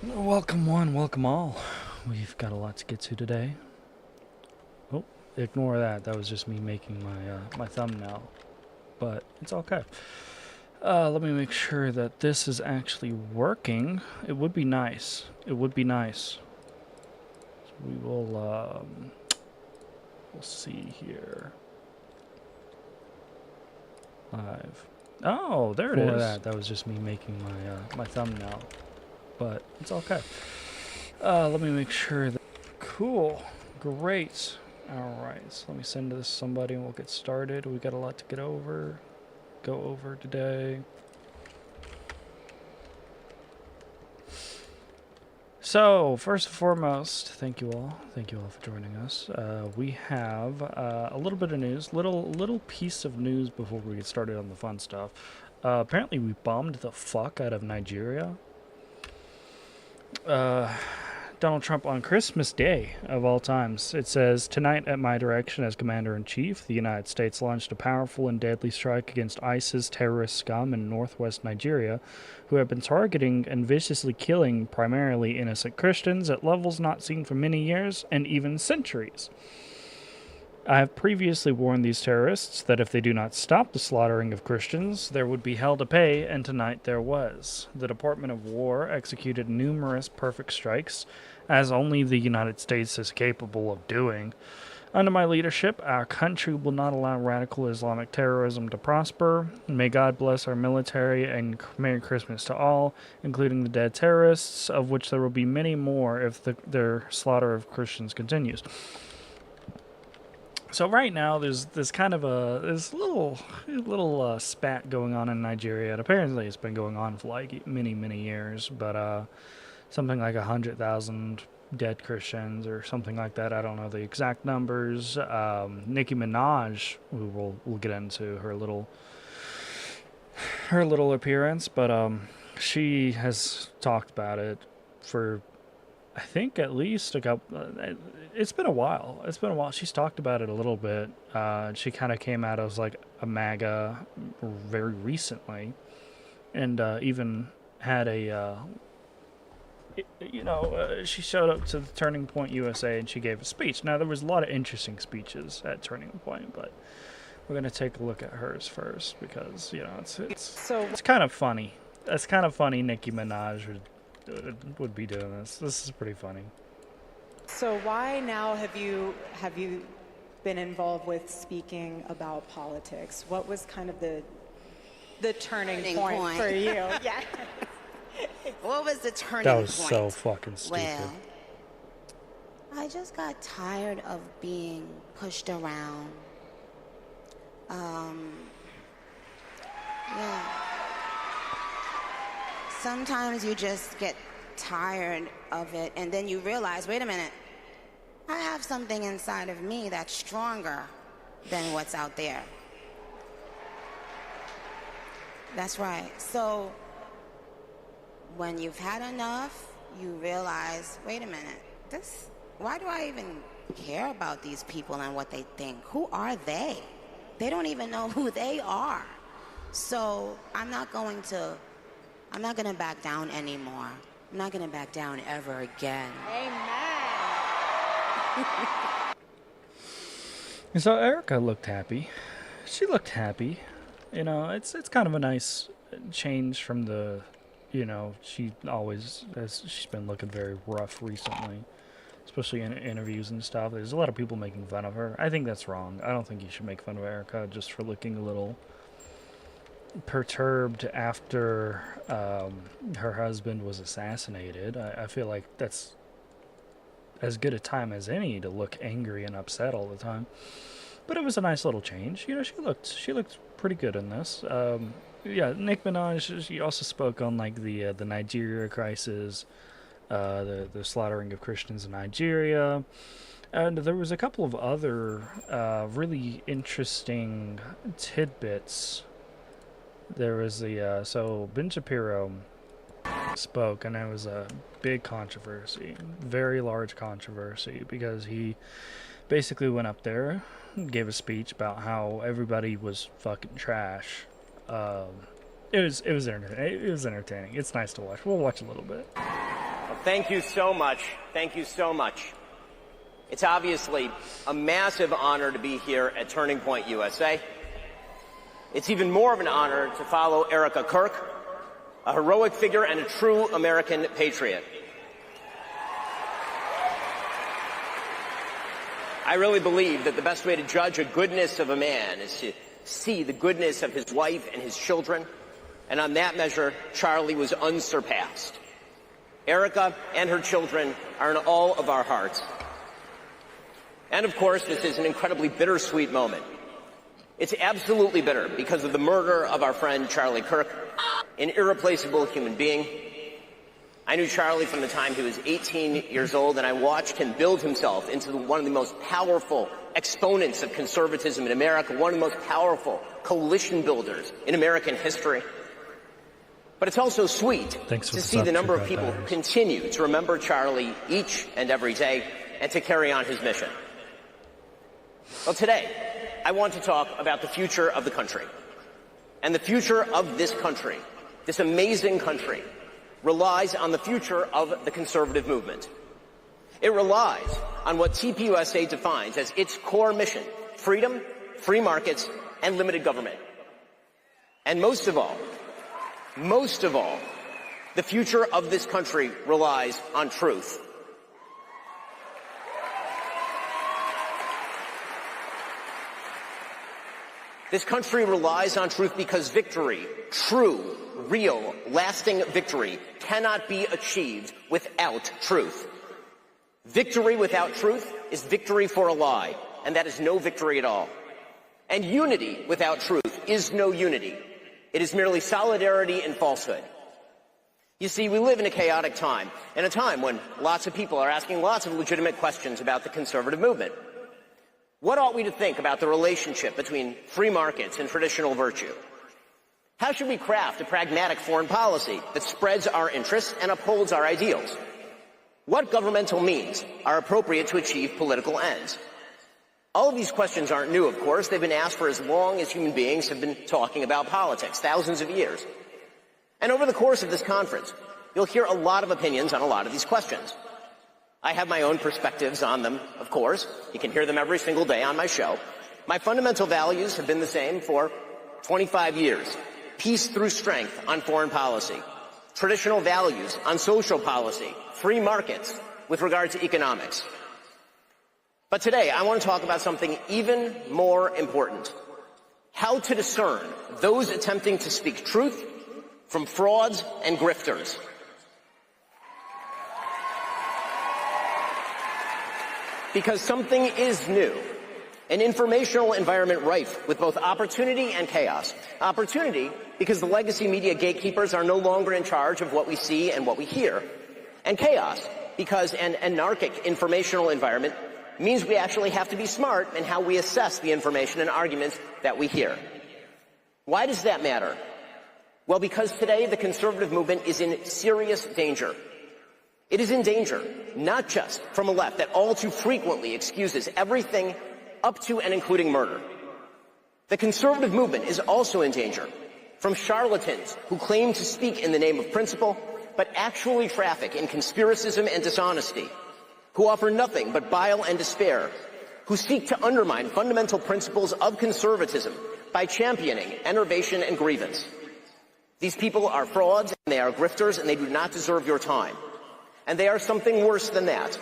Welcome one, welcome all. We've got a lot to get to today. Oh, ignore that. That was just me making my thumbnail, but it's okay. Let me make sure that this is actually working. It would be nice. It would be nice. So we will we'll see here. Live. Oh, there it is. That was just me making my thumbnail, but it's okay. Let me make sure that... Cool. Great. Alright, so let me send this to somebody and we'll get started. We got a lot to go over today. So, first and foremost, thank you all for joining us. We have a little bit of news, little piece of news before we get started on the fun stuff. Apparently we bombed the fuck out of Nigeria. Donald Trump on Christmas Day, of all times. It says, "Tonight, at my direction as Commander-in-Chief, the United States launched a powerful and deadly strike against ISIS terrorist scum in northwest Nigeria, who have been targeting and viciously killing primarily innocent Christians at levels not seen for many years and even centuries. I have previously warned these terrorists that if they do not stop the slaughtering of Christians, there would be hell to pay, and tonight there was. The Department of War executed numerous perfect strikes, as only the United States is capable of doing. Under my leadership, our country will not allow radical Islamic terrorism to prosper. May God bless our military, and Merry Christmas to all, including the dead terrorists, of which there will be many more if their slaughter of Christians continues." So right now, there's kind of this little spat going on in Nigeria, and apparently it's been going on for like many years. But something like 100,000 dead Christians or something like that. I don't know the exact numbers. Nicki Minaj, who we'll get into her little appearance, but she has talked about it for, I think, at least a couple. It's been a while. She's talked about it a little bit. She kind of came out as like a MAGA very recently, and even had a, she showed up to the Turning Point USA and she gave a speech. Now there was a lot of interesting speeches at Turning Point, but we're gonna take a look at hers first because it's kind of funny. It's kind of funny. Nicki Minaj would be doing this. This is pretty funny. So why now have you been involved with speaking about politics? What was kind of the turning point for you? Yeah. What was the turning point? That was so fucking stupid. Well, I just got tired of being pushed around. Yeah. Sometimes you just get tired of it, and then you realize, wait a minute, I have something inside of me that's stronger than what's out there. That's right. So when you've had enough, you realize, wait a minute, why do I even care about these people and what they think? Who are they? They don't even know who they are. So I'm not going to back down anymore. I'm not going to back down ever again. Amen. And so Erica looked happy. She looked happy. It's kind of a nice change from the, she's been looking very rough recently, especially in interviews and stuff. There's a lot of people making fun of her. I think that's wrong. I don't think you should make fun of Erica just for looking a little perturbed after her husband was assassinated. I feel like that's as good a time as any to look angry and upset all the time. But it was a nice little change. She looked pretty good in this. Yeah, Nicki Minaj, she also spoke on like the Nigeria crisis, the slaughtering of Christians in Nigeria. And there was a couple of other really interesting tidbits. There was so Ben Shapiro spoke, and it was a big controversy, very large controversy, because he basically went up there, gave a speech about how everybody was fucking trash. It was entertaining. It's nice to watch. We'll watch a little bit. Thank you so much. Thank you so much. It's obviously a massive honor to be here at Turning Point USA. It's even more of an honor to follow Erica Kirk, a heroic figure and a true American patriot. I really believe that the best way to judge the goodness of a man is to see the goodness of his wife and his children, and on that measure, Charlie was unsurpassed. Erica and her children are in all of our hearts. And of course, this is an incredibly bittersweet moment. It's absolutely bitter because of the murder of our friend Charlie Kirk, an irreplaceable human being. I knew Charlie from the time he was 18 years old, and I watched him build himself into one of the most powerful exponents of conservatism in America, one of the most powerful coalition builders in American history. But it's also sweet to see the number of people who continue to remember Charlie each and every day and to carry on his mission. Well, today, I want to talk about the future of the country. And the future of this country, this amazing country, relies on the future of the conservative movement. It relies on what TPUSA defines as its core mission: freedom, free markets, and limited government. And most of all, the future of this country relies on truth. This country relies on truth because victory, true, real, lasting victory, cannot be achieved without truth. Victory without truth is victory for a lie, and that is no victory at all. And unity without truth is no unity. It is merely solidarity in falsehood. You see, we live in a chaotic time, and a time when lots of people are asking lots of legitimate questions about the conservative movement. What ought we to think about the relationship between free markets and traditional virtue? How should we craft a pragmatic foreign policy that spreads our interests and upholds our ideals? What governmental means are appropriate to achieve political ends? All of these questions aren't new, of course. They've been asked for as long as human beings have been talking about politics, thousands of years. And over the course of this conference, you'll hear a lot of opinions on a lot of these questions. I have my own perspectives on them, of course. You can hear them every single day on my show. My fundamental values have been the same for 25 years. Peace through strength on foreign policy. Traditional values on social policy. Free markets with regard to economics. But today, I want to talk about something even more important. How to discern those attempting to speak truth from frauds and grifters. Because something is new. An informational environment rife with both opportunity and chaos. Opportunity because the legacy media gatekeepers are no longer in charge of what we see and what we hear. And chaos because an anarchic informational environment means we actually have to be smart in how we assess the information and arguments that we hear. Why does that matter? Well, because today the conservative movement is in serious danger. It is in danger, not just from a left that all too frequently excuses everything up to and including murder. The conservative movement is also in danger from charlatans who claim to speak in the name of principle, but actually traffic in conspiracism and dishonesty, who offer nothing but bile and despair, who seek to undermine fundamental principles of conservatism by championing enervation and grievance. These people are frauds, and they are grifters, and they do not deserve your time. And they are something worse than that,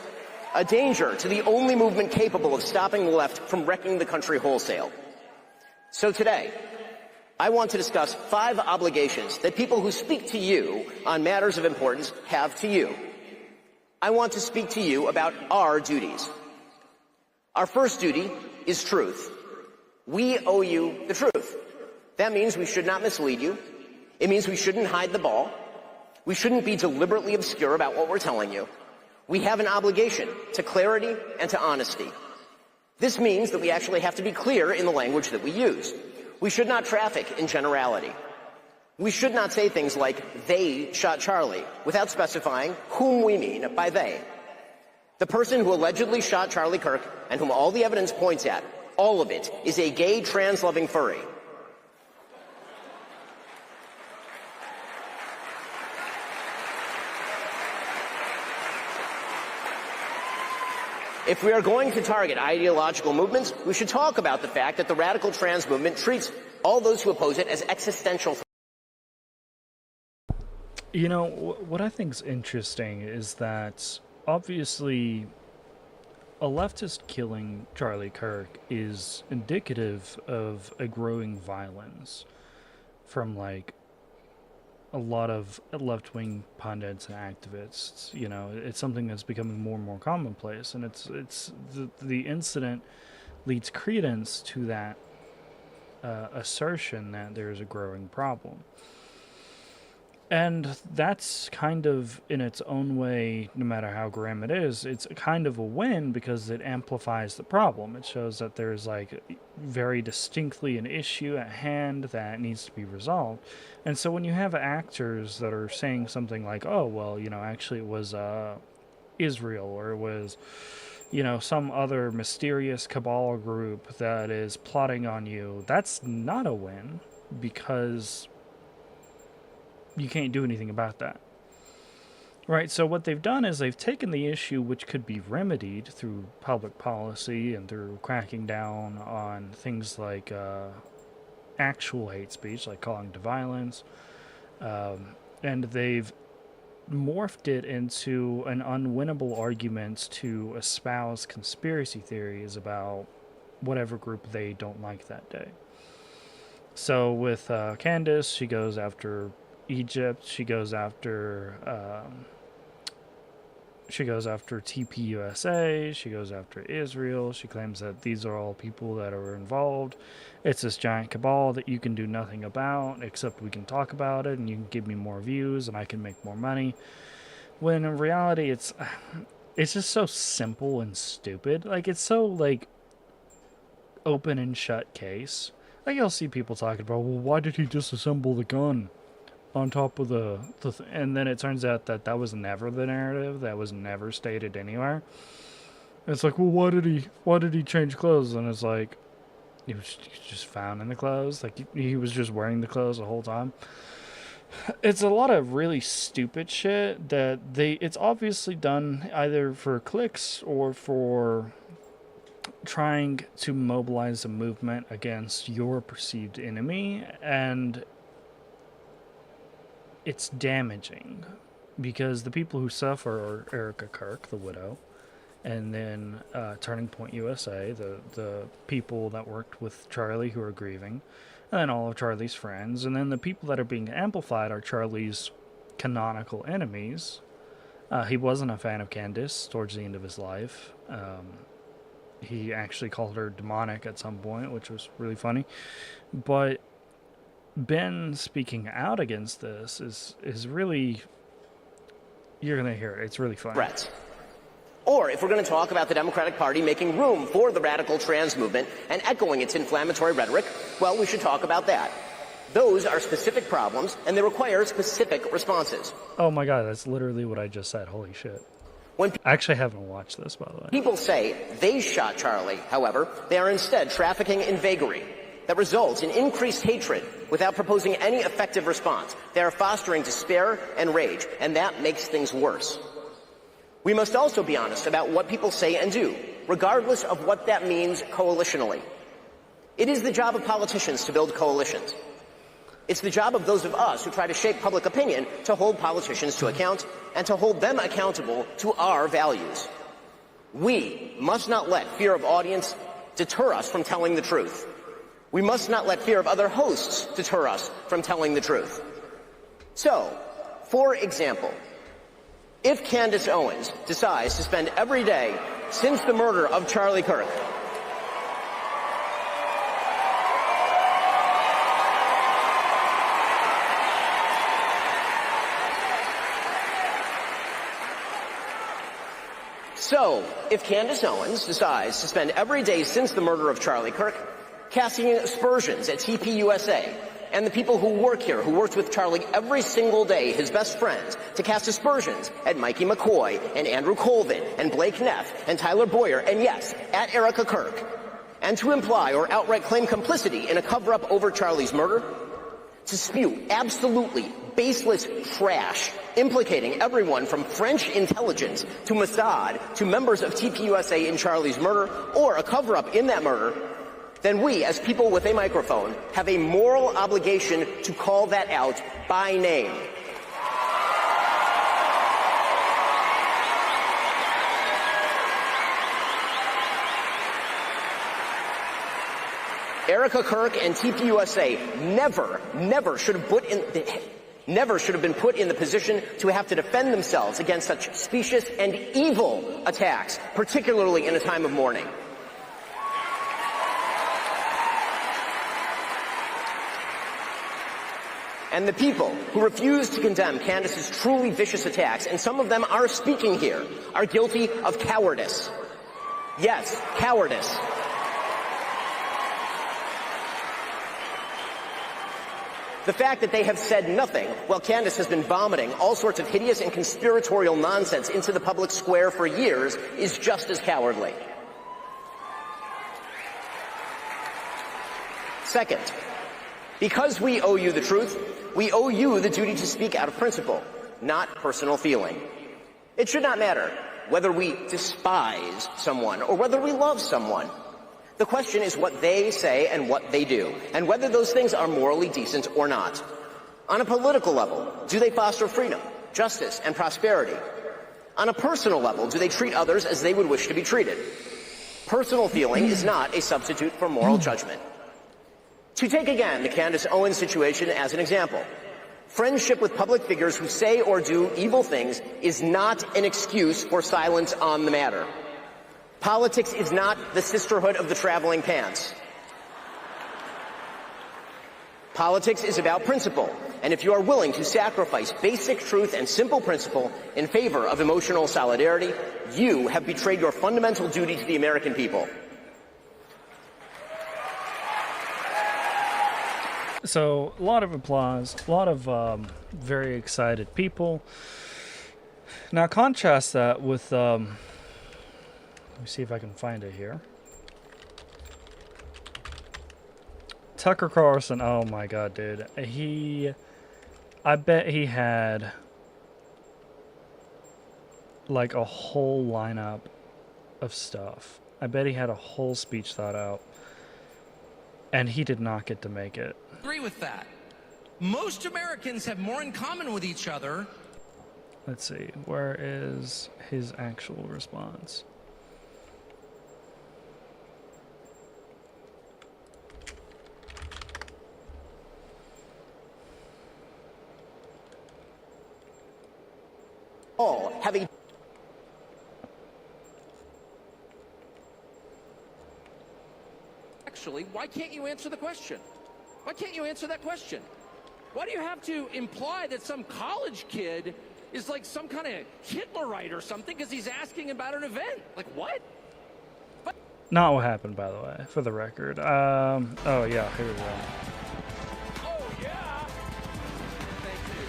a danger to the only movement capable of stopping the left from wrecking the country wholesale. So today, I want to discuss 5 obligations that people who speak to you on matters of importance have to you. I want to speak to you about our duties. Our first duty is truth. We owe you the truth. That means we should not mislead you. It means we shouldn't hide the ball. We shouldn't be deliberately obscure about what we're telling you. We have an obligation to clarity and to honesty. This means that we actually have to be clear in the language that we use. We should not traffic in generality. We should not say things like, they shot Charlie, without specifying whom we mean by they. The person who allegedly shot Charlie Kirk, and whom all the evidence points at, all of it, is a gay, trans-loving furry. If we are going to target ideological movements, we should talk about the fact that the radical trans movement treats all those who oppose it as existential threats. You know, what I think is interesting is that obviously a leftist killing Charlie Kirk is indicative of a growing violence from, like, a lot of left-wing pundits and activists. You know, it's something that's becoming more and more commonplace, and it's the incident leads credence to that assertion that there's a growing problem. And that's kind of, in its own way, no matter how grim it is, it's kind of a win because it amplifies the problem. It shows that there's, like, very distinctly an issue at hand that needs to be resolved. And so when you have actors that are saying something like, oh, well, you know, actually it was Israel, or it was, you know, some other mysterious cabal group that is plotting on you, that's not a win, because you can't do anything about that. Right, so what they've done is they've taken the issue, which could be remedied through public policy and through cracking down on things like actual hate speech, like calling to violence, and they've morphed it into an unwinnable argument to espouse conspiracy theories about whatever group they don't like that day. So with Candace, she goes after Egypt, she goes after TPUSA, she goes after Israel. She claims that these are all people that are involved. It's this giant cabal that you can do nothing about, except we can talk about it, and you can give me more views, and I can make more money. When in reality, it's just so simple and stupid. Like, it's so, like, open and shut case. Like, you'll see people talking about, well, why did he disassemble the gun on top of and then it turns out that that was never the narrative. That was never stated anywhere. It's like, well, why did he change clothes? And it's like, he was just found in the clothes. Like, he was just wearing the clothes the whole time. It's a lot of really stupid shit that it's obviously done either for clicks or for trying to mobilize a movement against your perceived enemy, and it's damaging because the people who suffer are Erica Kirk, the widow, and then Turning Point USA, the people that worked with Charlie who are grieving, and then all of Charlie's friends, and then the people that are being amplified are Charlie's canonical enemies. He wasn't a fan of Candace towards the end of his life. He actually called her demonic at some point, which was really funny. But Ben speaking out against this is really, you're going to hear it. It's really funny. Threats. Or if we're going to talk about the Democratic Party making room for the radical trans movement and echoing its inflammatory rhetoric, well, we should talk about that. Those are specific problems, and they require specific responses. Oh my God, that's literally what I just said. Holy shit. I actually haven't watched this, by the way. People say they shot Charlie, however, they are instead trafficking in vagary that results in increased hatred without proposing any effective response. They are fostering despair and rage, and that makes things worse. We must also be honest about what people say and do, regardless of what that means coalitionally. It is the job of politicians to build coalitions. It's the job of those of us who try to shape public opinion to hold politicians to account and to hold them accountable to our values. We must not let fear of audience deter us from telling the truth. We must not let fear of other hosts deter us from telling the truth. So, for example, if Candace Owens decides to spend every day since the murder of Charlie Kirk casting aspersions at TPUSA and the people who work here, who worked with Charlie every single day, his best friends, to cast aspersions at Mikey McCoy and Andrew Colvin and Blake Neff and Tyler Boyer, and yes, at Erica Kirk, and to imply or outright claim complicity in a cover-up over Charlie's murder, to spew absolutely baseless trash implicating everyone from French intelligence to Mossad to members of TPUSA in Charlie's murder or a cover-up in that murder, then we, as people with a microphone, have a moral obligation to call that out by name. Erica Kirk and TPUSA never should have been put in the position to have to defend themselves against such specious and evil attacks, particularly in a time of mourning. And the people who refuse to condemn Candace's truly vicious attacks, and some of them are speaking here, are guilty of cowardice. Yes, cowardice. The fact that they have said nothing while Candace has been vomiting all sorts of hideous and conspiratorial nonsense into the public square for years is just as cowardly. Second, because we owe you the truth, we owe you the duty to speak out of principle, not personal feeling. It should not matter whether we despise someone or whether we love someone. The question is what they say and what they do, and whether those things are morally decent or not. On a political level, do they foster freedom, justice, and prosperity? On a personal level, do they treat others as they would wish to be treated? Personal feeling is not a substitute for moral judgment. To take again the Candace Owens situation as an example, friendship with public figures who say or do evil things is not an excuse for silence on the matter. Politics is not the sisterhood of the traveling pants. Politics is about principle, and if you are willing to sacrifice basic truth and simple principle in favor of emotional solidarity, you have betrayed your fundamental duty to the American people. So, a lot of applause, a lot of very excited people. Now, contrast that with, let me see if I can find it here. Tucker Carlson, oh my god, dude. I bet he had like a whole lineup of stuff. I bet he had a whole speech thought out. And he did not get to make it. Agree with that. Most Americans have more in common with each other. Let's see, where is his actual response? All have a Actually, why can't you answer the question? Why can't you answer that question? Why do you have to imply that some college kid is like some kind of Hitlerite or something because he's asking about an event? Like, what? Not what happened, by the way, for the record. Oh, yeah, here we go. Oh, yeah. Thank you.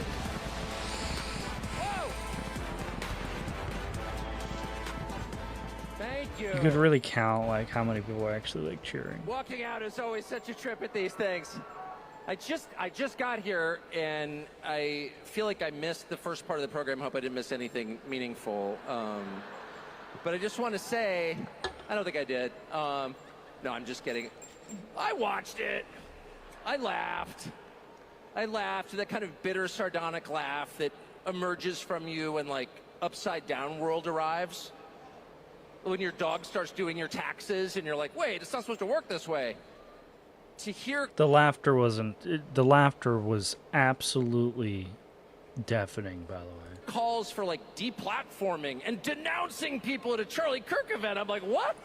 Whoa. Thank you. You could really count, like, how many people were actually, like, cheering. Walking out is always such a trip at these things. I just got here, and I feel like I missed the first part of the program. Hope I didn't miss anything meaningful. But I just want to say, I don't think I did. No, I'm just kidding. I watched it. I laughed. That kind of bitter, sardonic laugh that emerges from you when, like, Upside Down World arrives. When your dog starts doing your taxes, and you're like, wait, it's not supposed to work this way. To hear The laughter was absolutely deafening, by the way. calls for, like, deplatforming and denouncing people at a Charlie Kirk event, I'm like, what?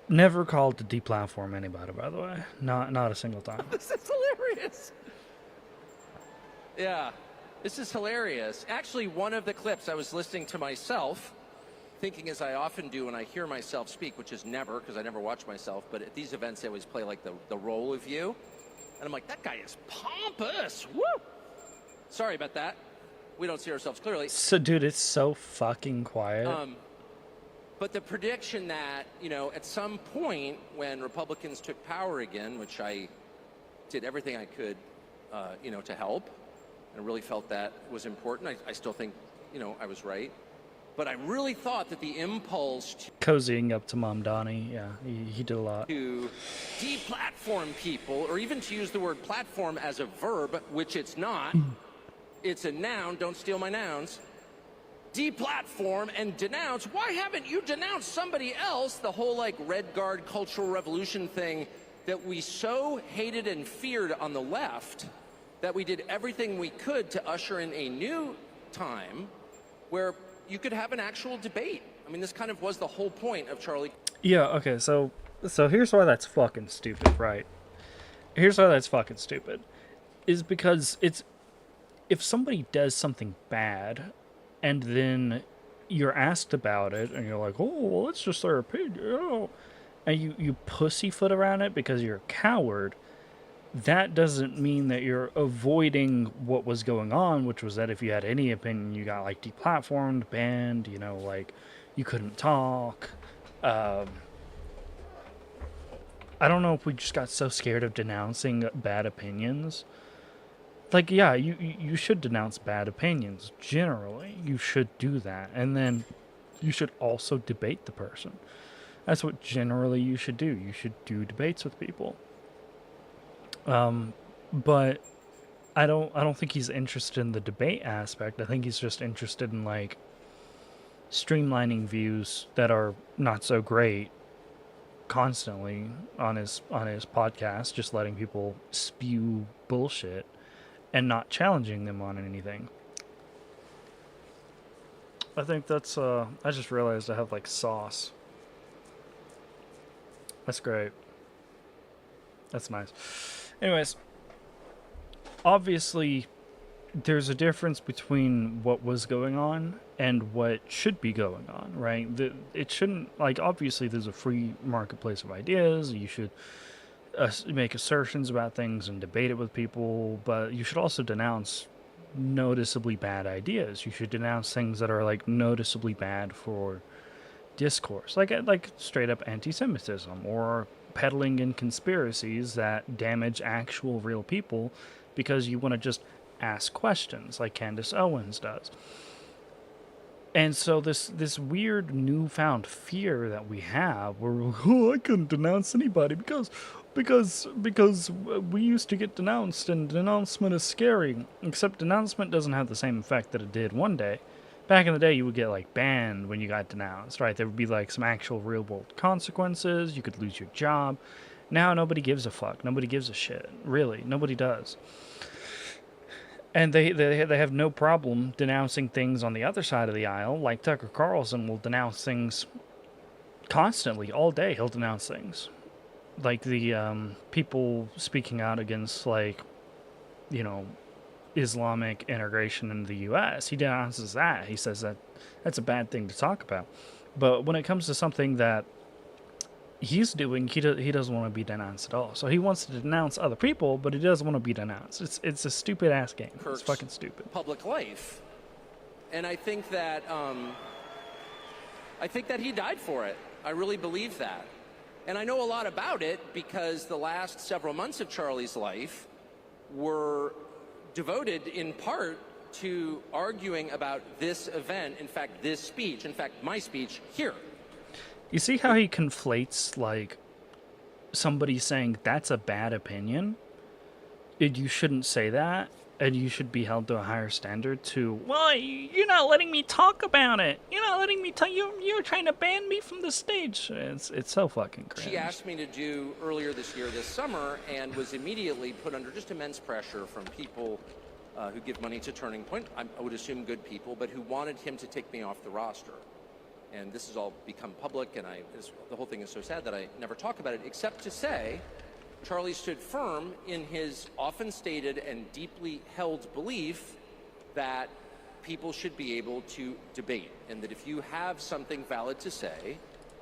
Never called to deplatform anybody, by the way. Not a single time. This is hilarious. Yeah, this is hilarious. Actually, one of the clips I was listening to myself, thinking as I often do when I hear myself speak, which is never, because I never watch myself, but at these events they always play like the role of you. And I'm like, that guy is pompous. Woo! Sorry about that. We don't see ourselves clearly. So, dude, it's so fucking quiet. But the prediction that, you know, at some point when Republicans took power again, which I did everything I could, you know, to help, I really felt that was important. I still think, I was right. But I really thought that the impulse Cozying up to Mom Donnie, yeah, he did a lot. to deplatform people, or even to use the word platform as a verb, which it's not. It's a noun. Don't steal my nouns. Deplatform and denounce. Why haven't you denounced somebody else? The whole Red Guard Cultural Revolution thing that we so hated and feared on the left that we did everything we could to usher in a new time where you could have an actual debate. I mean, this kind of was the whole point of Charlie. Yeah, okay, so here's why that's fucking stupid, right? Here's why that's fucking stupid. Is because if somebody does something bad and then you're asked about it and you're like, oh, well, it's just their opinion, and you pussyfoot around it because you're a coward, that doesn't mean that you're avoiding what was going on, which was that if you had any opinion, you got deplatformed, banned, you couldn't talk. I don't know if we just got so scared of denouncing bad opinions. Yeah, you should denounce bad opinions, generally. You should do that. And then you should also debate the person. That's what generally you should do. You should do debates with people. But I don't think he's interested in the debate aspect. I think he's just interested in streamlining views that are not so great constantly on his podcast, just letting people spew bullshit and not challenging them on anything. I think that's I just realized I have sauce. That's great. That's nice. Anyways, obviously, there's a difference between what was going on and what should be going on, right? It shouldn't, obviously, there's a free marketplace of ideas. You should make assertions about things and debate it with people, but you should also denounce noticeably bad ideas. You should denounce things that are, noticeably bad for discourse, like straight up anti-Semitism, or peddling in conspiracies that damage actual real people because you want to just ask questions like Candace Owens does. And so this weird newfound fear that we have where, I couldn't denounce anybody because we used to get denounced and denouncement is scary. Except denouncement doesn't have the same effect that it did one day. Back in the day, you would get banned when you got denounced, right? There would be some actual real world consequences. You could lose your job. Now nobody gives a fuck. Nobody gives a shit. Really, nobody does. And they have no problem denouncing things on the other side of the aisle. Like Tucker Carlson will denounce things constantly, all day. He'll denounce things, like the people speaking out against Islamic integration into the U.S. He denounces that. He says that that's a bad thing to talk about. But when it comes to something that he's doing, he doesn't want to be denounced at all. So he wants to denounce other people, but he doesn't want to be denounced. It's a stupid ass game. Kirk's it's fucking stupid. Public life, and I think that he died for it. I really believe that, and I know a lot about it because the last several months of Charlie's life were devoted in part to arguing about this event, in fact, this speech, in fact, my speech here. You see how he conflates, somebody saying that's a bad opinion? You shouldn't say that, and you should be held to a higher standard to, well, you're not letting me talk about it. You're not letting me talk. You're trying to ban me from the stage. It's so fucking cringe. She asked me to do earlier this year, this summer, and was immediately put under just immense pressure from people who give money to Turning Point. I would assume good people, but who wanted him to take me off the roster. And this has all become public, and the whole thing is so sad that I never talk about it, except to say Charlie stood firm in his often stated and deeply held belief that people should be able to debate, and that if you have something valid to say...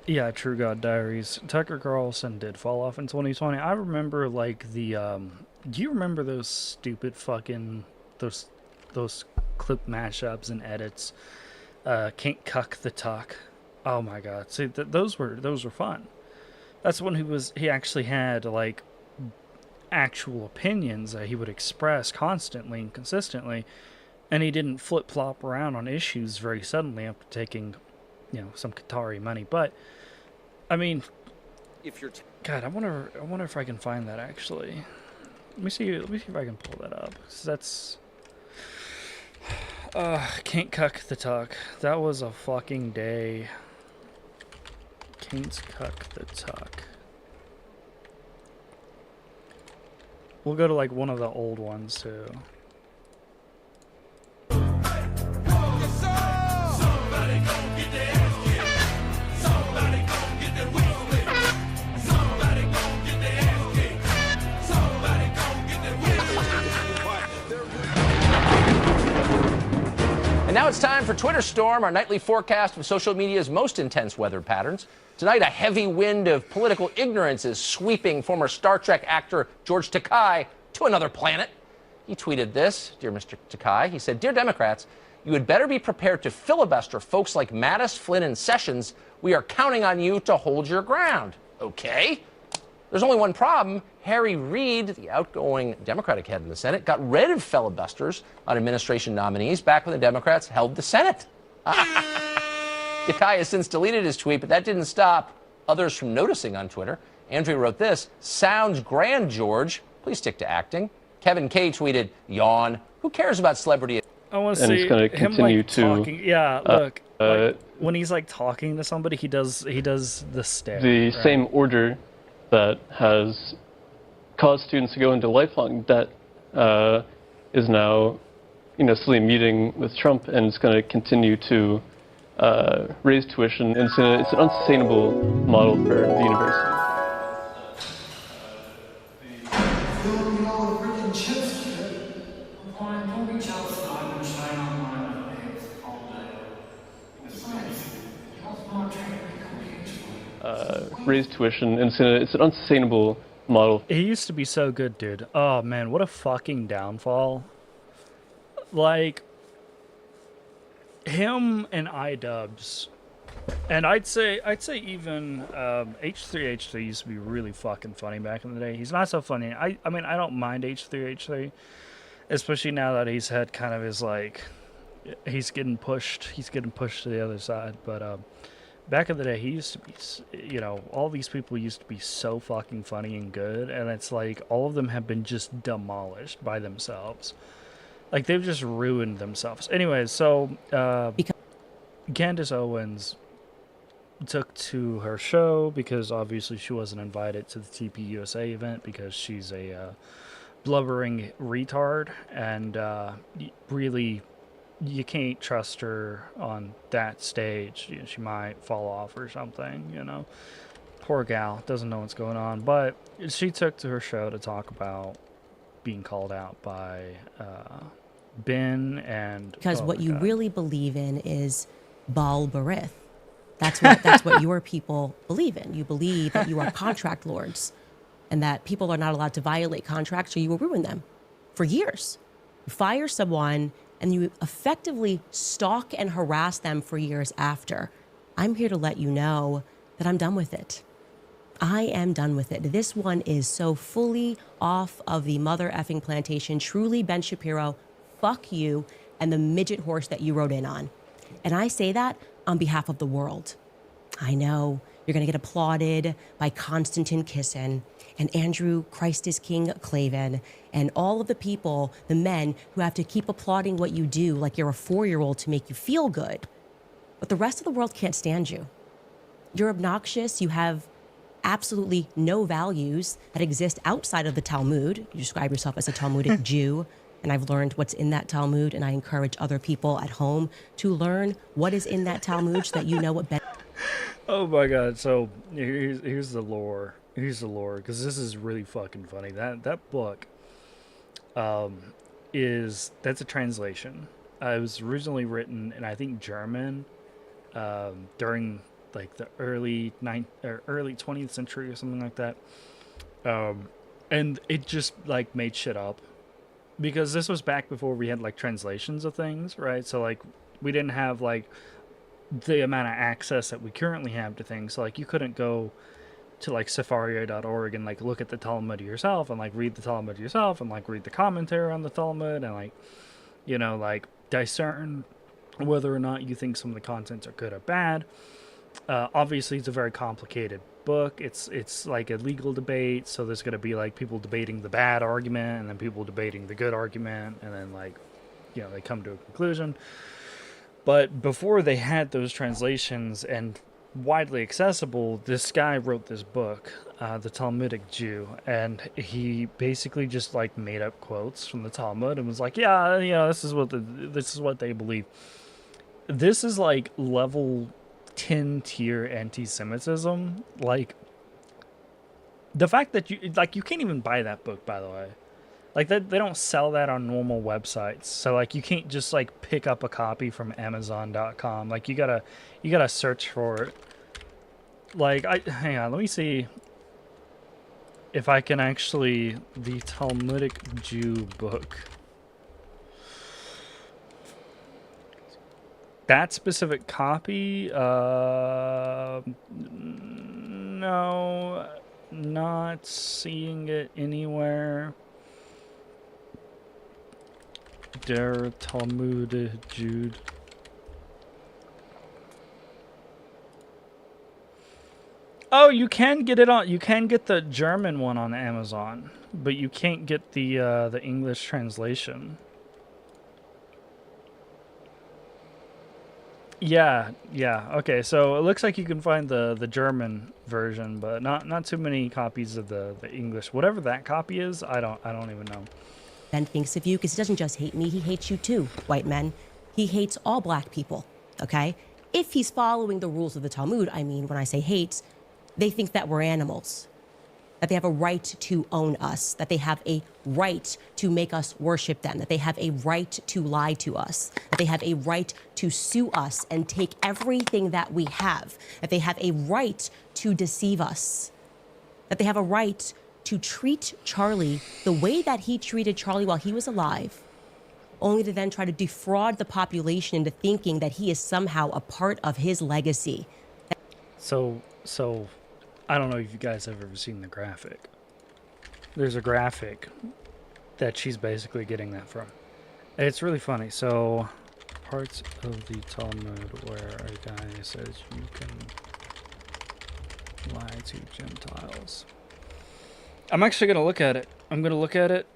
Yeah, True God Diaries. Tucker Carlson did fall off in 2020. I remember, do you remember those stupid fucking... Those clip mashups and edits? Can't cuck the tuck. Oh my god. See, those were fun. That's when he actually had actual opinions that he would express constantly and consistently, and he didn't flip-flop around on issues very suddenly after taking, some Qatari money. But I mean, If you're God, I wonder if I can find that actually. Let me see if I can pull that up. 'Cause that's can't cuck the tuck. That was a fucking day. Can't cuck the tuck. We'll go to like one of the old ones too. And now it's time for Twitter Storm, our nightly forecast of social media's most intense weather patterns. Tonight, a heavy wind of political ignorance is sweeping former Star Trek actor George Takei to another planet. He tweeted this, Dear Mr. Takei. He said, Dear Democrats, you had better be prepared to filibuster folks like Mattis, Flynn, and Sessions. We are counting on you to hold your ground. Okay. There's only one problem. Harry Reid, the outgoing Democratic head in the Senate, got rid of filibusters on administration nominees back when the Democrats held the Senate. Takei has since deleted his tweet, but that didn't stop others from noticing on Twitter. Andrea wrote this, Sounds grand, George. Please stick to acting. Kevin K tweeted, Yawn. Who cares about celebrity? I want to see him like talking. Yeah, look, like, when he's like talking to somebody, he does the stare. The right? same order that has caused students to go into lifelong debt is now, slowly meeting with Trump, and it's going to continue to raise tuition. And it's an unsustainable model for the university. Raise tuition, and it's an unsustainable model. He used to be so good, dude. Oh man, what a fucking downfall. Like him and iDubbbz, and I'd say even H3H3 used to be really fucking funny back in the day. He's not so funny. I mean I don't mind H3H3, especially now that he's had kind of his like he's getting pushed to the other side, but back in the day, he used to be, all these people used to be so fucking funny and good, and it's like all of them have been just demolished by themselves. Like, they've just ruined themselves. Anyways, so Candace Owens took to her show because obviously she wasn't invited to the TPUSA event because she's a blubbering retard, and really... you can't trust her on that stage. She might fall off or something, Poor gal, doesn't know what's going on. But she took to her show to talk about being called out by Ben and... Because what you really believe in is Baal Berith. That's what your people believe in. You believe that you are contract lords and that people are not allowed to violate contracts or you will ruin them for years. You fire someone and you effectively stalk and harass them for years after. I'm here to let you know that I'm done with it. I am done with it. This one is so fully off of the mother effing plantation. Truly, Ben Shapiro, fuck you and the midget horse that you rode in on. And I say that on behalf of the world. I know you're going to get applauded by Konstantin Kisin and Andrew Christ is King Clavin and all of the people, the men who have to keep applauding what you do like you're a 4-year-old to make you feel good. But the rest of the world can't stand you. You're obnoxious. You have absolutely no values that exist outside of the Talmud. You describe yourself as a Talmudic Jew, and I've learned what's in that Talmud, and I encourage other people at home to learn what is in that Talmud so that you know what better. Oh my god, so here's the lore. Here's the lore, because this is really fucking funny. That book that's a translation. It was originally written in, I think, German during like the early 20th century or something like that. And it just like made shit up, because this was back before we had like translations of things, right? So like we didn't have like the amount of access that we currently have to things. So like you couldn't go to like Sefaria.org and like look at the Talmud yourself and like read the Talmud yourself and like read the commentary on the Talmud and like, you know, like discern whether or not you think some of the contents are good or bad. Obviously, it's a very complicated book. It's like a legal debate, so there's going to be like people debating the bad argument and then people debating the good argument, and then like, you know, they come to a conclusion. But before they had those translations and widely accessible, this guy wrote this book, The Talmudic Jew, and he basically just like made up quotes from the Talmud and was like, yeah, you know, this is what they believe. This is like level 10 tier anti-Semitism. Like the fact that you can't even buy that book, by the way. Like they don't sell that on normal websites. So like you can't just like pick up a copy from Amazon.com. Like you gotta search for it. Like hang on, let me see if I can actually the Talmudic Jew book. That specific copy, no, not seeing it anywhere. Der Talmud Jude. Oh, you can get it on. You can get the German one on Amazon, but you can't get the English translation. Yeah. Okay, so it looks like you can find the German version, but not too many copies of the English. Whatever that copy is, I don't even know. Ben thinks of you because he doesn't just hate me, he hates you too, white men. He hates all black people, okay? If he's following the rules of the Talmud, I mean, when I say hates, they think that we're animals, that they have a right to own us, that they have a right to make us worship them, that they have a right to lie to us, that they have a right to sue us and take everything that we have, that they have a right to deceive us, that they have a right to treat Charlie the way that he treated Charlie while he was alive, only to then try to defraud the population into thinking that he is somehow a part of his legacy. So I don't know if you guys have ever seen the graphic. There's a graphic that she's basically getting that from. It's really funny. So, parts of the Talmud where a guy says you can lie to Gentiles. I'm actually going to look at it. I'm going to look at it.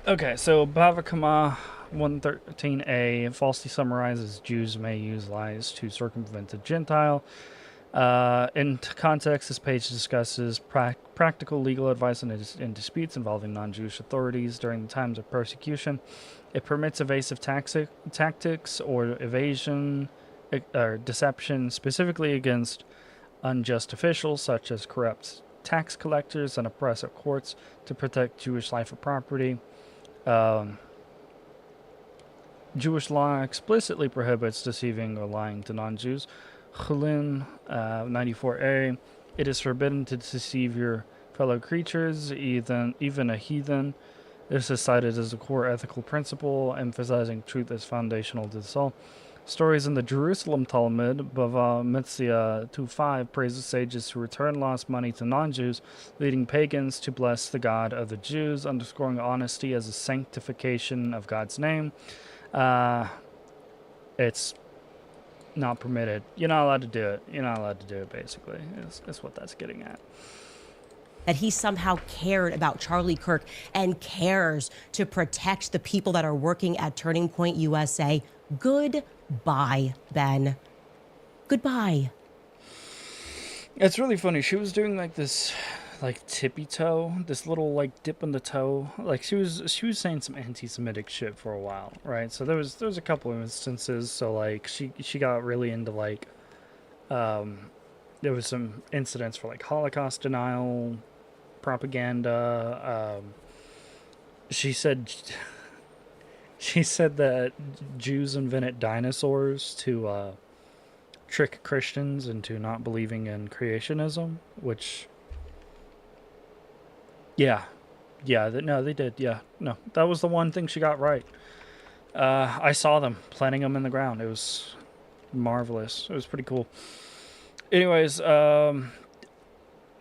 Okay, so Bava Kama 113a falsely summarizes Jews may use lies to circumvent a Gentile. In context, this page discusses practical legal advice in disputes involving non-Jewish authorities during the times of persecution. It permits evasive tactics or evasion or deception, specifically against unjust officials such as corrupt tax collectors and oppressive courts, to protect Jewish life or property. Jewish law explicitly prohibits deceiving or lying to non-Jews. Chulin 94a, it is forbidden to deceive your fellow creatures, even a heathen. This is cited as a core ethical principle, emphasizing truth as foundational to the soul. Stories in the Jerusalem Talmud, Bava Mitzvah 2.5, praises sages who return lost money to non-Jews, leading pagans to bless the God of the Jews, underscoring honesty as a sanctification of God's name. It's not permitted. You're not allowed to do it. You're not allowed to do it, basically. That's what that's getting at. That he somehow cared about Charlie Kirk and cares to protect the people that are working at Turning Point USA. Goodbye, Ben. Goodbye. It's really funny. She was doing like this, like tippy toe, this little like dip in the toe. Like she was saying some anti-Semitic shit for a while, right? So there was a couple of instances. So like she got really into like, there was some incidents for like Holocaust denial, propaganda. She said that Jews invented dinosaurs to trick Christians into not believing in creationism, which, yeah, they did. Yeah, no, that was the one thing she got right. I saw them planting them in the ground. It was marvelous. It was pretty cool. Anyways,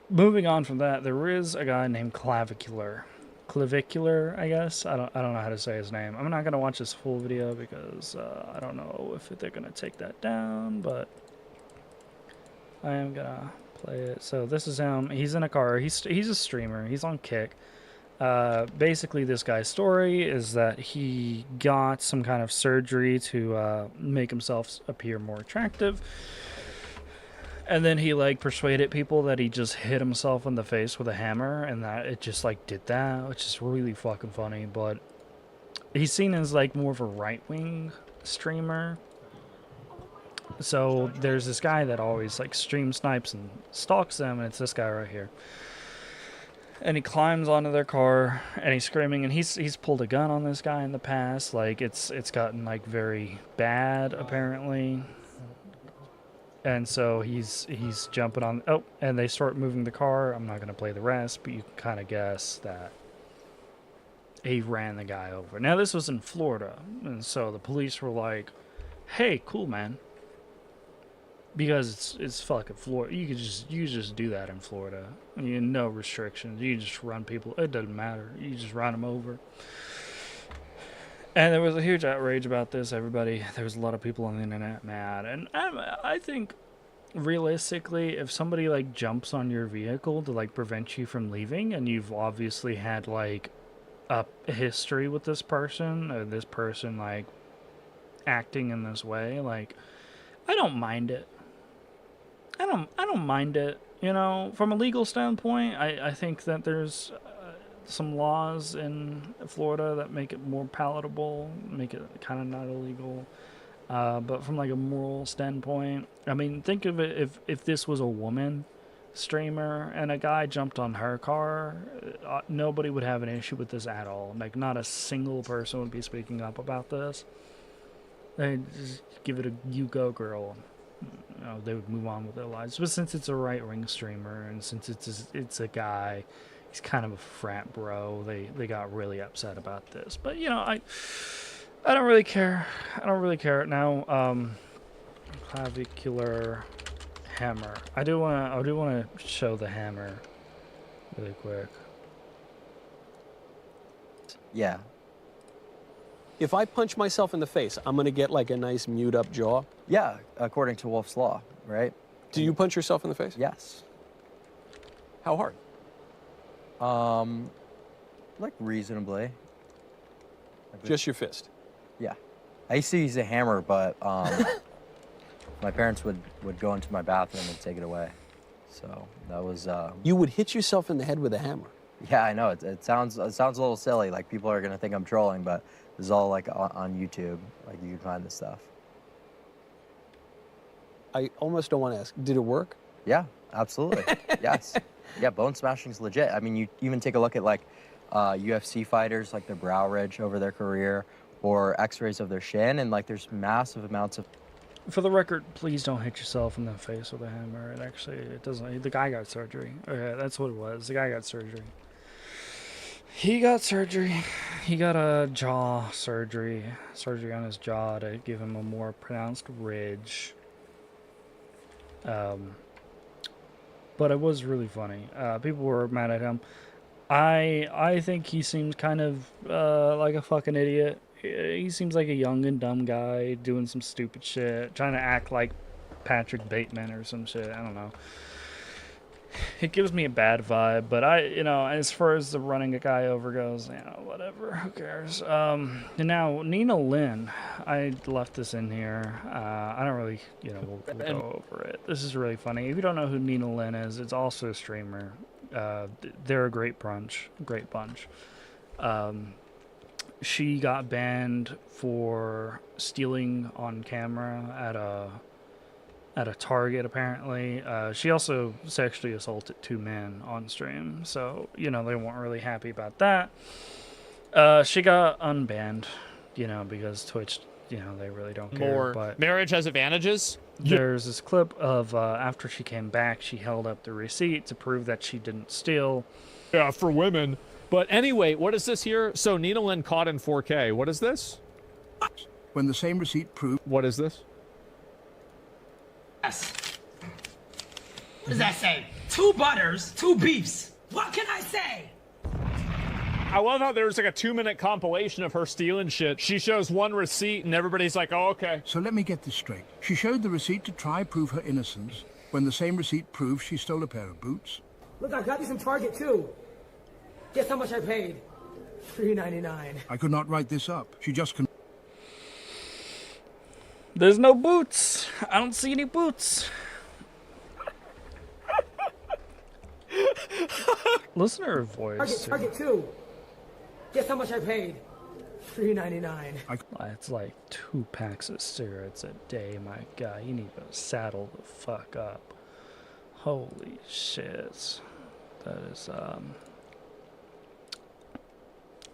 moving on from that, there is a guy named Clavicular, I guess. I don't know how to say his name. I'm not gonna watch this full video because I don't know if they're gonna take that down, but I am gonna play it. So this is him. He's in a car. He's a streamer. He's on Kick. Basically, this guy's story is that he got some kind of surgery to make himself appear more attractive. And then he, like, persuaded people that he just hit himself in the face with a hammer, and that it just, like, did that, which is really fucking funny. But he's seen as, like, more of a right-wing streamer. So there's this guy that always, like, stream snipes and stalks them, and it's this guy right here. And he climbs onto their car, and he's screaming, and he's pulled a gun on this guy in the past. Like, it's gotten, like, very bad, apparently. And so he's jumping on... Oh, and they start moving the car. I'm not going to play the rest, but you can kind of guess that he ran the guy over. Now, this was in Florida, and so the police were like, hey, cool, man. Because it's fucking Florida. You just do that in Florida. No restrictions. You just run people. It doesn't matter. You just run them over. And there was a huge outrage about this. There was a lot of people on the internet mad. And I think, realistically, if somebody, like, jumps on your vehicle to, like, prevent you from leaving, and you've obviously had, like, a history with this person, or this person, like, acting in this way, like, I don't mind it. I don't mind it. You know, from a legal standpoint, I think that there's... some laws in Florida that make it more palatable, make it kind of not illegal. But from, like, a moral standpoint, I mean, think of it if this was a woman streamer and a guy jumped on her car, nobody would have an issue with this at all. Like, not a single person would be speaking up about this. They'd just give it a you go, girl. You know, they would move on with their lives. But since it's a right-wing streamer, and since it's a guy, he's kind of a frat bro, they got really upset about this. But, you know, I don't really care. I don't really care now. Clavicular hammer. I do wanna show the hammer really quick. Yeah. If I punch myself in the face, I'm gonna get, like, a nice mewed up jaw. Yeah, according to Wolf's Law, right? Do you punch yourself in the face? Yes. How hard? Like, reasonably. Just your fist? Yeah. I used to use a hammer, but my parents would go into my bathroom and take it away. So that was... You would hit yourself in the head with a hammer? Yeah, I know. It sounds a little silly. Like, people are going to think I'm trolling, but this is all, like, on YouTube. Like, you can find this stuff. I almost don't want to ask. Did it work? Yeah, absolutely. Yes. Yeah, bone smashing's legit. I mean, you even take a look at, like, UFC fighters, like, their brow ridge over their career, or x-rays of their shin, and, like, there's massive amounts of... For the record, please don't hit yourself in the face with a hammer. It doesn't... The guy got surgery. Okay, that's what it was. The guy got surgery. He got surgery. He got a jaw surgery. Surgery on his jaw to give him a more pronounced ridge. But it was really funny. People were mad at him. I think he seems kind of like a fucking idiot. He seems like a young and dumb guy doing some stupid shit, trying to act like Patrick Bateman or some shit. I don't know. It gives me a bad vibe, but as far as the running a guy over goes, whatever, who cares? And now, Nina Lynn, I left this in here. I don't really, we'll go over it. This is really funny. If you don't know who Nina Lynn is, it's also a streamer. They're a great bunch. She got banned for stealing on camera at a Target, apparently. She also sexually assaulted 2 men on stream, so they weren't really happy about that. She got unbanned, because Twitch, they really don't care. But marriage has advantages. There's this clip of after she came back, she held up the receipt to prove that she didn't steal. Yeah, for women. But anyway, what is this here? So Nina Lynn caught in 4K. What is this? When the same receipt proved... What is this? Yes. What does that say? 2 butters, 2 beefs. What can I say? I love how there's like a 2-minute compilation of her stealing shit. She shows one receipt and everybody's like, oh, okay. So let me get this straight. She showed the receipt to try prove her innocence, when the same receipt proves she stole a pair of boots. Look, I got these in Target too. Guess how much I paid? $3.99. I could not write this up. She just There's no boots. I don't see any boots. Listen to her voice. Target too. Guess how much I paid? $3.99. It's like 2 packs of cigarettes a day. My God, you need to saddle the fuck up. Holy shit. That is,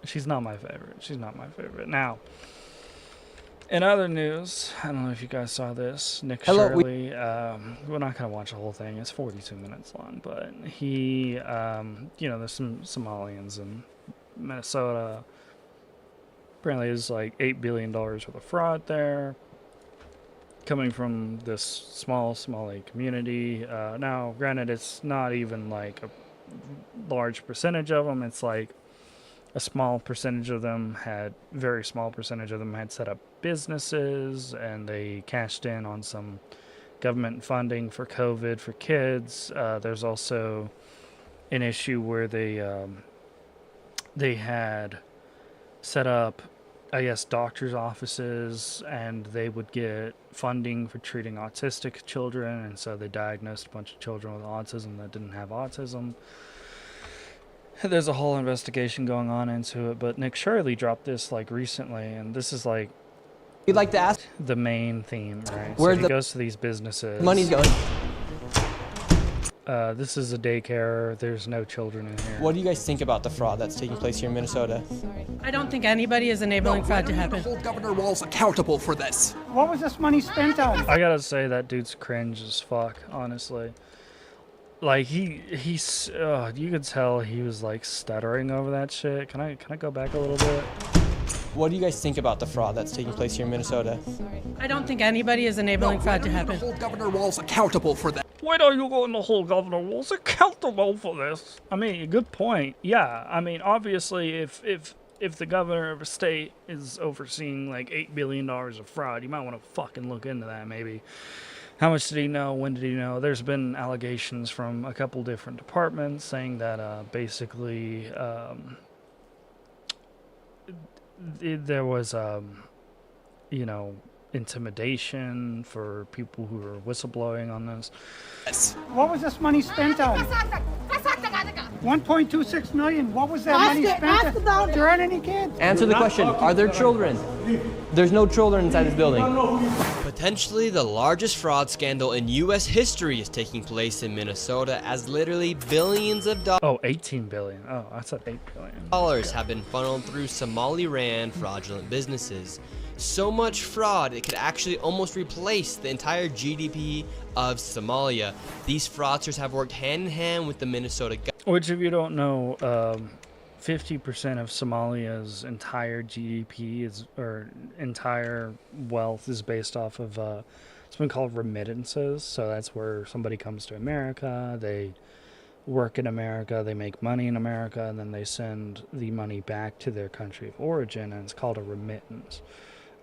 she's not my favorite. She's not my favorite. Now, in other news, I don't know if you guys saw this. Nick Shirley, we're not going to watch the whole thing. It's 42 minutes long, but he, you know, there's some Somalians in Minnesota. Apparently there's like $8 billion worth of fraud there coming from this small Somali community. Now, granted, it's not even like a large percentage of them. It's like a small percentage of them had, very small percentage of them had set up businesses, and they cashed in on some government funding for COVID for kids. There's also an issue where they had set up, I guess, doctors' offices, and they would get funding for treating autistic children, and so they diagnosed a bunch of children with autism that didn't have autism. There's a whole investigation going on into it, but Nick Shirley dropped this like recently, and this is like You'd like to ask the main theme, right? Where so he goes to these businesses. money's going? This is a daycare. There's no children in here. What do you guys think about the fraud that's taking place here in Minnesota? I don't think anybody is enabling fraud to happen. Hold Governor Walz accountable for this. What was this money spent on? I gotta say that dude's cringe as fuck, honestly. Like he's you could tell he was like stuttering over that shit. Can I go back a little bit? What do you guys think about the fraud that's taking place here in Minnesota? I don't think anybody is enabling fraud to happen. Hold Governor Walz accountable for that. When are you going to hold Governor Walz accountable for this? I mean, good point. Yeah, I mean, obviously, if the governor of a state is overseeing like $8 billion of fraud, you might want to fucking look into that, maybe. How much did he know? When did he know? There's been allegations from a couple different departments saying that basically there was, you know, intimidation for people who are whistleblowing on this. What was this money spent on? 1.26 million. What was that money spent on? There aren't any kids. Answer the question. Are there children? There's no children inside this building. Potentially the largest fraud scandal in U.S. history is taking place in Minnesota, as literally billions of dollars. Oh, 18 billion. Oh, I said 8 billion. Dollars have been funneled through Somali-ran fraudulent businesses. So much fraud, it could actually almost replace the entire GDP of Somalia. These fraudsters have worked hand in hand with the Minnesota government. Which, if you don't know, 50% of Somalia's entire GDP or entire wealth is based off of something called remittances. So that's where somebody comes to America, they work in America, they make money in America, and then they send the money back to their country of origin, and it's called a remittance.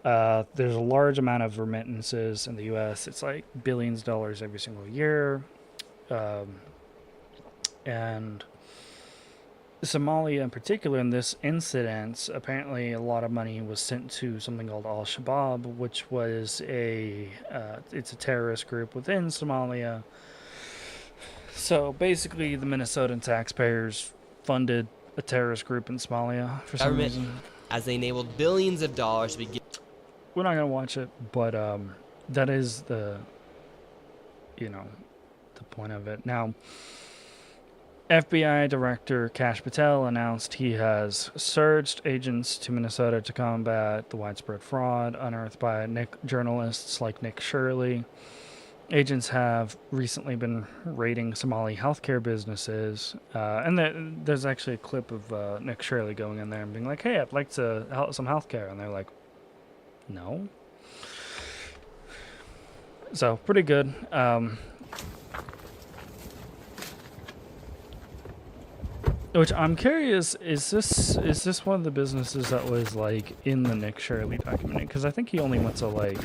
There's a large amount of remittances in the U.S. It's like billions of dollars every single year. And Somalia in particular, in this incident, apparently a lot of money was sent to something called Al-Shabaab, which was it's a terrorist group within Somalia. So basically the Minnesotan taxpayers funded a terrorist group in Somalia for some reason. As they enabled billions of dollars to be... We're not going to watch it, but that is the point of it. Now, FBI Director Kash Patel announced he has surged agents to Minnesota to combat the widespread fraud unearthed by journalists like Nick Shirley. Agents have recently been raiding Somali healthcare businesses, and there's actually a clip of Nick Shirley going in there and being like, "Hey, I'd like to help some healthcare," and they're like, "No." So pretty good. Which I'm curious, is this one of the businesses that was like in the Nick Shirley documentary? Because I think he only went to like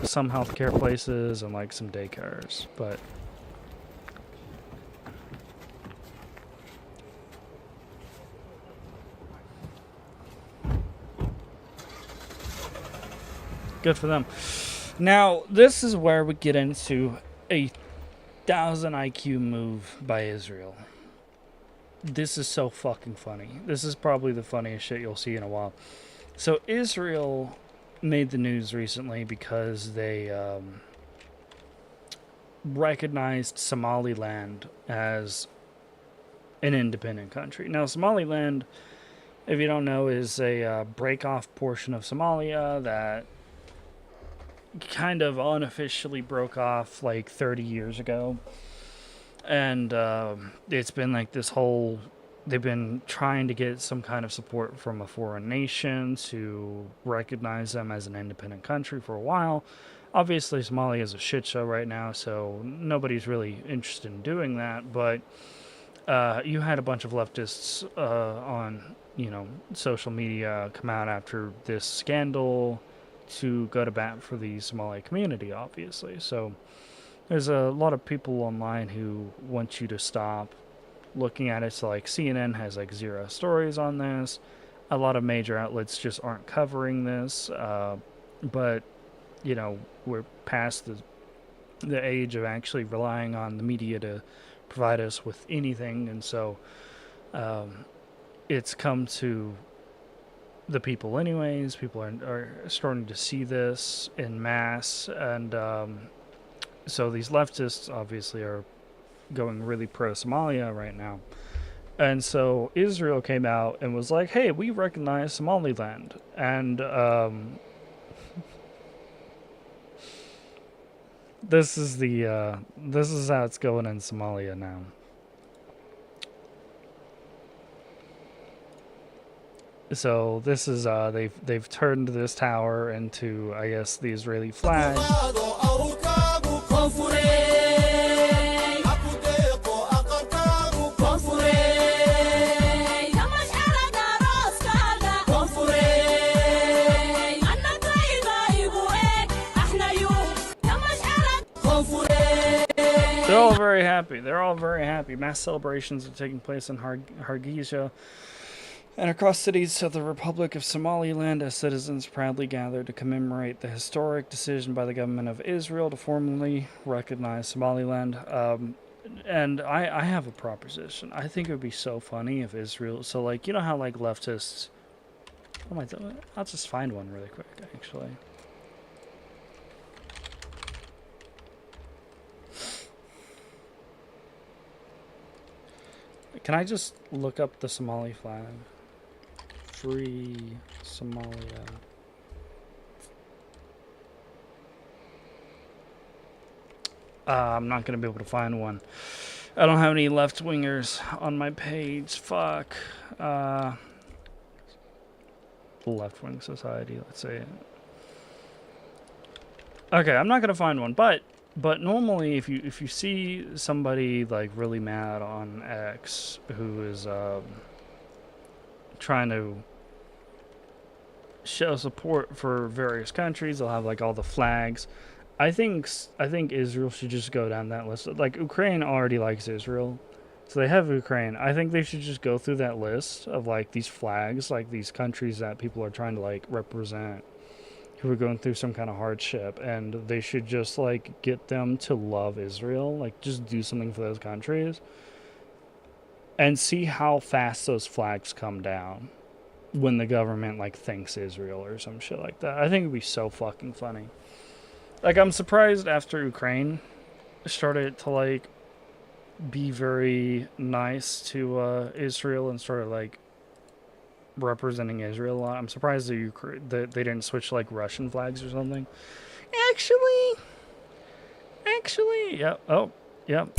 some healthcare places and like some daycares, but good for them. Now this is where we get into a 1,000 IQ move by Israel. This is so fucking funny. This is probably the funniest shit you'll see in a while. So Israel made the news recently because they recognized Somaliland as an independent country. Now, Somaliland, if you don't know, is a break-off portion of Somalia that kind of unofficially broke off like 30 years ago. And it's been like this whole... They've been trying to get some kind of support from a foreign nation to recognize them as an independent country for a while. Obviously, Somalia is a shit show right now, so nobody's really interested in doing that. But you had a bunch of leftists on, social media come out after this scandal to go to bat for the Somali community, obviously. So there's a lot of people online who want you to stop looking at it. So like CNN has like 0 stories on this. A lot of major outlets just aren't covering this. But we're past the age of actually relying on the media to provide us with anything, and so it's come to the people anyways. People are starting to see this en masse, and so these leftists obviously are going really pro-Somalia right now. And so Israel came out and was like, hey, we recognize Somaliland. And this is how it's going in Somalia now. So this is they've turned this tower into, I guess, the Israeli flag. They're all very happy. They're all very happy. Mass celebrations are taking place in Hargeisa and across cities of the Republic of Somaliland as citizens proudly gather to commemorate the historic decision by the government of Israel to formally recognize Somaliland. And I have a proposition. I think it would be so funny if Israel... So, like, you know how, like, leftists... What am I doing? I'll just find one really quick, actually. Can I just look up the Somali flag? Free Somalia. I'm not going to be able to find one. I don't have any left-wingers on my page. Fuck. Left-wing society, let's say. Okay, I'm not going to find one, but normally if you see somebody like really mad on X who is trying to show support for various countries, they'll have like all the flags. I think Israel should just go down that list. Like, Ukraine already likes Israel, so they have Ukraine. I think they should just go through that list of like these flags, like these countries that people are trying to like represent, who are going through some kind of hardship, and they should just like get them to love Israel, like just do something for those countries, and see how fast those flags come down when the government like thanks Israel or some shit like that. I think it'd be so fucking funny. Like, I'm surprised after Ukraine started to like be very nice to Israel and started like representing Israel a lot. I'm surprised that they didn't switch to like Russian flags or something. Actually, yep. Oh, yep.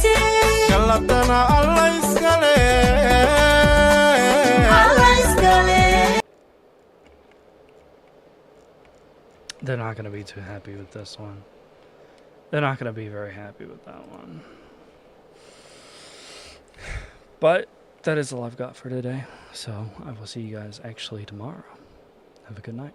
They're not gonna be too happy with this one. They're not going to be very happy with that one. But that is all I've got for today. So I will see you guys actually tomorrow. Have a good night.